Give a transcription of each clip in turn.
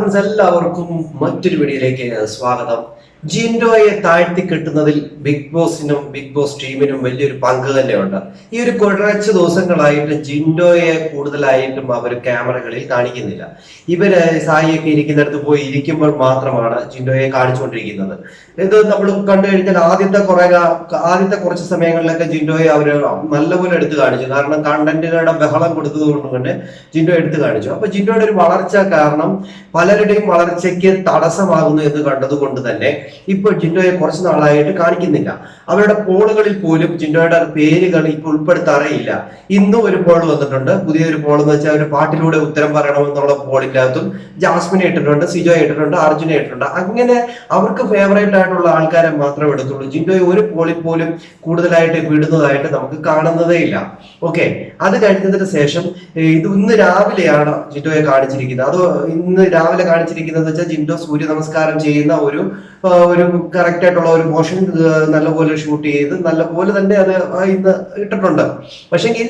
Friends, എല്ലാവർക്കും മറ്റൊരു വീഡിയോയിലേക്ക് സ്വാഗതം. ജിൻഡോയെ താഴ്ത്തി കെട്ടുന്നതിൽ ബിഗ് ബോസിനും ബിഗ് ബോസ് ടീമിനും വലിയൊരു പങ്ക് തന്നെയുണ്ട്. ഈ ഒരു കുറച്ച് ദിവസങ്ങളായിട്ട് ജിൻഡോയെ കൂടുതലായിട്ടും അവർ ക്യാമറകളിൽ കാണിക്കുന്നില്ല. ഇവര് സായിയൊക്കെ ഇരിക്കുന്നിടത്ത് പോയി ഇരിക്കുമ്പോൾ മാത്രമാണ് ജിൻഡോയെ കാണിച്ചുകൊണ്ടിരിക്കുന്നത്. ഇത് നമ്മൾ കണ്ടു കഴിഞ്ഞാൽ ആദ്യത്തെ കുറച്ച് സമയങ്ങളിലൊക്കെ ജിൻഡോയെ അവര് നല്ലപോലെ എടുത്തു കാണിച്ചു. കാരണം കണ്ടന്റുകളുടെ ബഹളം കൊടുത്തത് കൊണ്ട് ജിൻഡോ എടുത്തു കാണിച്ചു. അപ്പൊ ജിൻഡോയുടെ ഒരു വളർച്ച കാരണം പലരുടെയും വളർച്ചയ്ക്ക് തടസ്സമാകുന്നു എന്ന് കണ്ടതുകൊണ്ട് തന്നെ ഇപ്പൊ ജിൻഡോയെ കുറച്ച് നാളായിട്ട് കാണിക്കുന്നില്ല. അവരുടെ പോളുകളിൽ പോലും ജിൻഡോയുടെ പേരുകൾ ഇപ്പൊ ഉൾപ്പെടുത്താറേയില്ല. ഇന്നും ഒരു പോൾ വന്നിട്ടുണ്ട്, പുതിയൊരു പോൾ എന്ന് വെച്ചാൽ ഒരു പാട്ടിലൂടെ ഉത്തരം പറയണമെന്നുള്ള പോളിന്റെ അകത്തും ജാസ്മിനെ ഇട്ടിട്ടുണ്ട്, സിജോ ഇട്ടിട്ടുണ്ട്, അർജുനെ ഇട്ടിട്ടുണ്ട്. അങ്ങനെ അവർക്ക് ഫേവറേറ്റ് ആയിട്ടുള്ള ആൾക്കാരെ മാത്രമേ എടുത്തുള്ളൂ. ജിൻഡോയെ ഒരു പോളിൽ പോലും കൂടുതലായിട്ട് വിടുന്നതായിട്ട് നമുക്ക് കാണുന്നതേ ഇല്ല. ഓക്കെ, അത് കഴിഞ്ഞതിന് ശേഷം ഇന്ന് രാവിലെയാണ് ജിൻഡോയെ കാണിച്ചിരിക്കുന്നത്. അത് ഇന്ന് രാവിലെ കാണിച്ചിരിക്കുന്നത് വെച്ചാൽ ജിൻഡോ സൂര്യ നമസ്കാരം ചെയ്യുന്ന ഒരു കറക്റ്റ് ആയിട്ടുള്ള ഒരു മോഷൻ നല്ലപോലെ ഷൂട്ട് ചെയ്ത് നല്ലപോലെ തന്നെ അത് ഇന്ന് ഇട്ടിട്ടുണ്ട്. പക്ഷെങ്കിൽ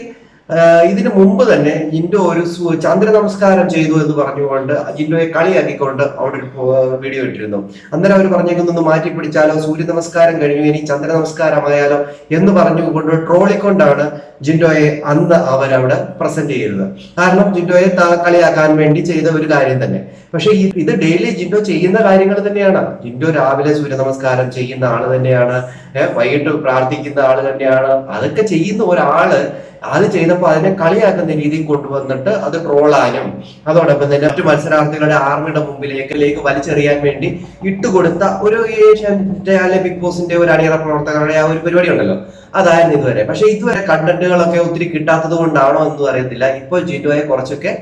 ഇതിനു മുമ്പ് തന്നെ ജിൻഡോ ഒരു ചന്ദ്ര നമസ്കാരം ചെയ്തു എന്ന് പറഞ്ഞുകൊണ്ട് ജിൻഡോയെ കളിയാക്കിക്കൊണ്ട് അവിടെ ഒരു വീഡിയോ ഇട്ടിരുന്നു. അന്നേരം അവർ പറഞ്ഞേക്കൊന്ന് മാറ്റി പിടിച്ചാലോ, സൂര്യ നമസ്കാരം കഴിഞ്ഞു ഇനി ചന്ദ്ര നമസ്കാരമായാലോ എന്ന് പറഞ്ഞുകൊണ്ട് ട്രോളിക്കൊണ്ടാണ് ജിൻഡോയെ അന്ന് അവരവിടെ പ്രസന്റ് ചെയ്തത്. കാരണം ജിൻഡോയെ കളിയാക്കാൻ വേണ്ടി ചെയ്ത ഒരു കാര്യം തന്നെ. പക്ഷെ ഇത് ഡെയിലി ജിൻഡോ ചെയ്യുന്ന കാര്യങ്ങൾ തന്നെയാണ്. ജിൻഡോ രാവിലെ സൂര്യ നമസ്കാരം ചെയ്യുന്ന ആള് തന്നെയാണ്, വൈകിട്ട് പ്രാർത്ഥിക്കുന്ന ആള് തന്നെയാണ്. അതൊക്കെ ചെയ്യുന്ന ഒരാള് അത് ചെയ്തപ്പോൾ അതിനെ കളിയാക്കുന്ന രീതിയിൽ കൊണ്ടുവന്നിട്ട് അത് ട്രോളാനും അതോടൊപ്പം തന്നെ മറ്റു മത്സരാർത്ഥികളുടെ ആർമിയുടെ മുമ്പിലേക്ക് വലിച്ചെറിയാൻ വേണ്ടി ഇട്ടുകൊടുത്ത ഒരു ഏഷ്യാനെറ്റ് അല്ലെ ബിഗ് ബോസിന്റെ ഒരു അണിയറ പ്രവർത്തകരുടെ ആ ഒരു പരിപാടി ഉണ്ടല്ലോ, അതായിരുന്നു ഇതുവരെ. പക്ഷെ ഇതുവരെ കണ്ടന്റുകളൊക്കെ ഒത്തിരി കിട്ടാത്തത് കൊണ്ടാണോ എന്നും അറിയത്തില്ല, ഇപ്പോൾ ജിൻഡോയെ കുറച്ചൊക്കെ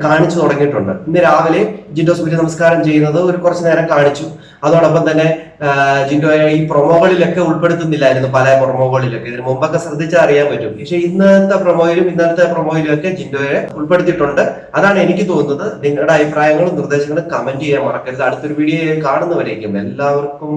കാണിച്ചു തുടങ്ങിയിട്ടുണ്ട്. ഇന്ന് രാവിലെ ജിൻഡോ സൂര്യ നമസ്കാരം ചെയ്യുന്നത് ഒരു കുറച്ചു നേരം കാണിച്ചു. അതോടൊപ്പം തന്നെ ജിൻഡോയെ ഈ പ്രൊമോകളിലൊക്കെ ഉൾപ്പെടുത്തുന്നില്ലായിരുന്നു, പല പ്രൊമോകളിലൊക്കെ. ഇതിന് മുമ്പൊക്കെ ശ്രദ്ധിച്ചാൽ അറിയാൻ പറ്റും. പക്ഷെ ഇന്നത്തെ പ്രൊമോയിലും ഒക്കെ ജിൻഡോയെ ഉൾപ്പെടുത്തിയിട്ടുണ്ട്. അതാണ് എനിക്ക് തോന്നുന്നത്. നിങ്ങളുടെ അഭിപ്രായങ്ങളും നിർദ്ദേശങ്ങളും കമന്റ് ചെയ്യാൻ മറക്കരുത്. അടുത്തൊരു വീഡിയോ കാണുന്നവരേക്കും എല്ലാവർക്കും